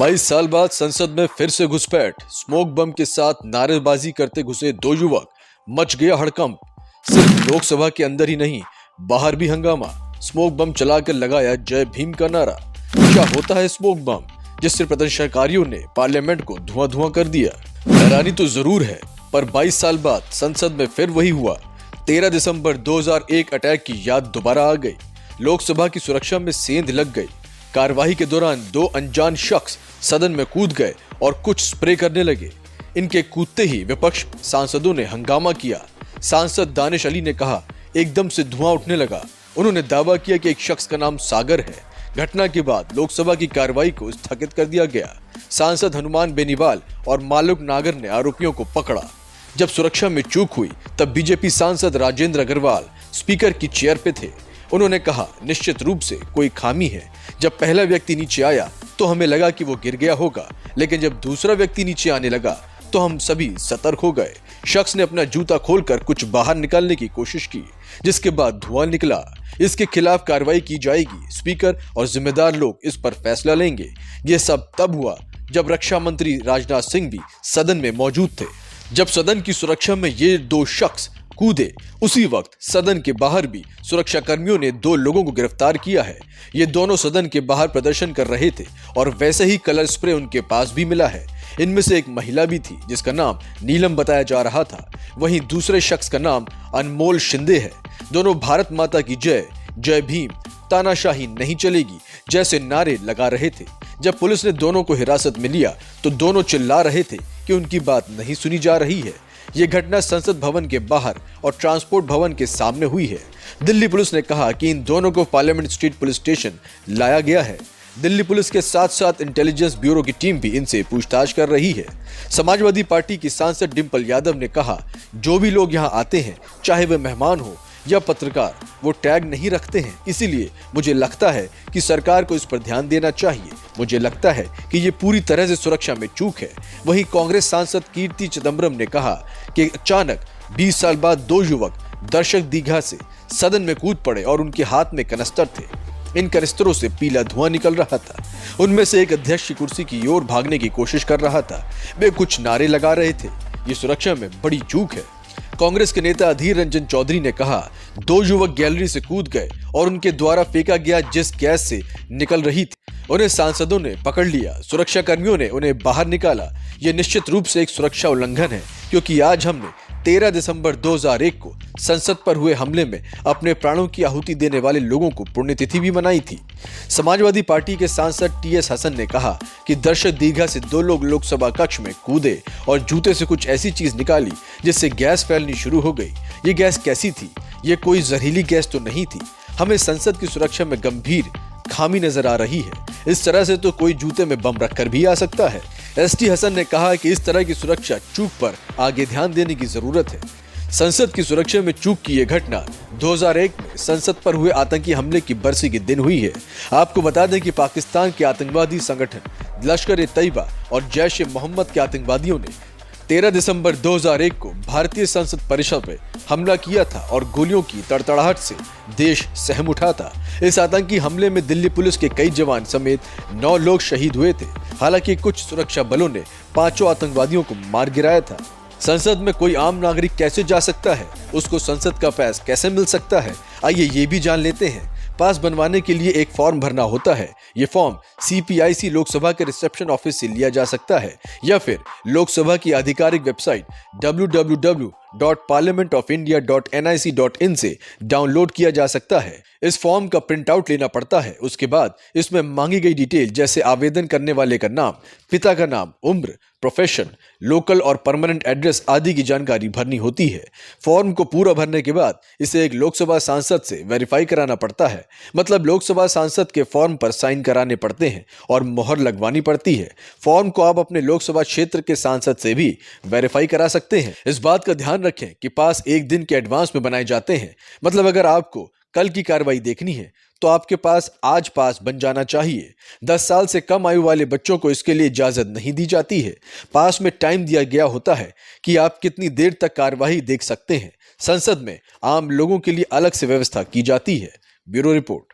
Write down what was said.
22 साल बाद संसद में फिर से घुसपैठ। स्मोक बम के साथ नारेबाजी करते घुसे दो युवक, मच गया हड़कंप। सिर्फ लोकसभा के अंदर ही नहीं, बाहर भी हंगामा। स्मोक बम चलाकर लगाया जय भीम का नारा। क्या होता है स्मोक बम, जिससे प्रदर्शनकारियों ने पार्लियामेंट को धुआं धुआं कर दिया। हैरानी तो जरूर है, पर 22 साल बाद संसद में फिर वही हुआ। 13 दिसंबर 2001 अटैक की याद दोबारा आ गई। लोकसभा की सुरक्षा में सेंध लग गई। कार्यवाही के दौरान दो अनजान शख्स सदन में कूद गए और कुछ स्प्रे करने लगे। इनके कूदते ही विपक्ष सांसदों ने हंगामा किया। सांसद दानिश अली ने कहा, एकदम से धुआं उठने लगा। उन्होंने दावा किया कि एक शख्स का नाम सागर है। घटना के बाद लोकसभा की कार्रवाई को स्थगित कर दिया गया। सांसद हनुमान बेनीवाल और मालूक नागर ने आरोपियों को पकड़ा। जब सुरक्षा में चूक हुई तब बीजेपी सांसद राजेंद्र अग्रवाल स्पीकर की चेयर पे थे। उन्होंने कहा, निश्चित रूप से कोई खामी है। जब पहला व्यक्ति नीचे आया तो हमें लगा कि वो गिर गया होगा, लेकिन जब दूसरा व्यक्ति नीचे आने लगा तो हम सभी सतर्क हो गए। शख्स ने अपना जूता खोलकर कुछ बाहर निकालने की कोशिश की, जिसके बाद धुआं निकला। इसके खिलाफ कार्रवाई की जाएगी। स्पीकर और जिम्मेदार लोग इस पर फैसला लेंगे। ये सब तब हुआ जब रक्षा मंत्री राजनाथ सिंह भी सदन में मौजूद थे। जब सदन की सुरक्षा में ये दो शख्स कूदे, उसी वक्त सदन के बाहर भी सुरक्षा कर्मियों ने दो लोगों को गिरफ्तार किया है। ये दोनों सदन के बाहर प्रदर्शन कर रहे थे और वैसे ही कलर स्प्रे उनके पास भी मिला है। इनमें से एक महिला भी थी जिसका नाम नीलम बताया जा रहा था। वहीं दूसरे शख्स का नाम अनमोल शिंदे है। दोनों भारत माता की जय, जय भीम, तानाशाही नहीं चलेगी जैसे नारे लगा रहे थे। जब पुलिस ने दोनों को हिरासत में लिया तो दोनों चिल्ला रहे थे कि उनकी बात नहीं सुनी जा रही है। यह घटना संसद भवन के बाहर और ट्रांसपोर्ट भवन के सामने हुई है। दिल्ली पुलिस ने कहा कि इन दोनों को पार्लियामेंट स्ट्रीट पुलिस स्टेशन लाया गया है। दिल्ली पुलिस के साथ साथ इंटेलिजेंस ब्यूरो की टीम भी इनसे पूछताछ कर रही है। समाजवादी पार्टी की सांसद डिंपल यादव ने कहा, जो भी लोग यहाँ आते हैं, चाहे वे मेहमान हो या पत्रकार, वो टैग नहीं रखते हैं। इसीलिए मुझे लगता है कि सरकार को इस पर ध्यान देना चाहिए। मुझे लगता है कि ये पूरी तरह से सुरक्षा में चूक है। वहीं कांग्रेस सांसद कीर्ति चिदम्बरम ने कहा कि अचानक 20 साल बाद दो युवक दर्शक दीघा से सदन में कूद पड़े और उनके हाथ में कनस्तर थे। इन कनस्तरों से पीला धुआं निकल रहा था। उनमें से एक अध्यक्ष की कुर्सी की ओर भागने की कोशिश कर रहा था। वे कुछ नारे लगा रहे थे। ये सुरक्षा में बड़ी चूक है। कांग्रेस के नेता अधीर रंजन चौधरी ने कहा, दो युवक गैलरी से कूद गए और उनके द्वारा फेंका गया जिस गैस से निकल रही थी, उन्हें सांसदों ने पकड़ लिया। सुरक्षा कर्मियों ने उन्हें बाहर निकाला। यह निश्चित रूप से एक सुरक्षा उल्लंघन है, क्योंकि आज हमने 13 दिसंबर 2001 को संसद पर हुए हमले में अपने प्राणों की आहुति देने वाले लोगों को पुण्यतिथि भी मनाई थी। समाजवादी पार्टी के सांसद टीएस हसन ने कहा कि दर्शक दीघा से दो लोग लोकसभा कक्ष में कूदे और जूते से कुछ ऐसी चीज निकाली जिससे गैस फैलनी शुरू हो गई। ये गैस कैसी थी? ये कोई जहरीली गैस तो नहीं थी। हमें संसद की सुरक्षा में गंभीर खामी नजर आ रही है। इस तरह से तो कोई जूते में बम रखकर भी आ सकता है। एसटी हसन ने कहा कि इस तरह की सुरक्षा चूक पर आगे ध्यान देने की जरूरत है। संसद की सुरक्षा में चूक की यह घटना 2001 में संसद पर हुए आतंकी हमले की बरसी के दिन हुई है। आपको बता दें कि पाकिस्तान के आतंकवादी संगठन लश्कर-ए-तैयबा और जैश-ए-मोहम्मद के आतंकवादियों ने 13 दिसंबर 2001 को भारतीय संसद परिसर में हमला किया था और गोलियों की तड़तड़ाहट से देश सहम उठा था। इस आतंकी हमले में दिल्ली पुलिस के कई जवान समेत 9 लोग शहीद हुए थे। हालांकि कुछ सुरक्षा बलों ने 5 आतंकवादियों को मार गिराया था। संसद में कोई आम नागरिक कैसे जा सकता है? उसको संसद का पास कैसे मिल सकता है? आइए ये भी जान लेते हैं। पास बनवाने के लिए एक फॉर्म भरना होता है। ये फॉर्म CPIC लोकसभा के रिसेप्शन ऑफिस से लिया जा सकता है या फिर लोकसभा की आधिकारिक वेबसाइट www.parliamentofIndia.nic.in से डाउनलोड किया जा सकता है। इस फॉर्म का प्रिंट आउट लेना पड़ता है। उसके बाद इसमें मांगी गई डिटेल जैसे आवेदन करने वाले का नाम, पिता का नाम, उम्र, प्रोफेशन, लोकल और परमानेंट एड्रेस आदि की जानकारी भरनी होती है। फॉर्म को पूरा भरने के बाद इसे एक लोकसभा सांसद से वेरीफाई कराना पड़ता है। मतलब लोकसभा सांसद के फॉर्म पर साइन कराने पड़ते हैं और मोहर लगवानी पड़ती है। फॉर्म को आप अपने लोकसभा क्षेत्र के सांसद से भी वेरीफाई करा सकते हैं। इस बात का ध्यान रखें कि पास एक दिन के एडवांस में बनाए जाते हैं। मतलब अगर आपको कल की कार्रवाई देखनी है तो आपके पास आज पास बन जाना चाहिए। 10 साल से कम आयु वाले बच्चों को इसके लिए इजाजत नहीं दी जाती है। पास में टाइम दिया गया होता है कि आप कितनी देर तक कार्यवाही देख सकते हैं। संसद में आम लोगों के लिए अलग से व्यवस्था की जाती है। Bureau report.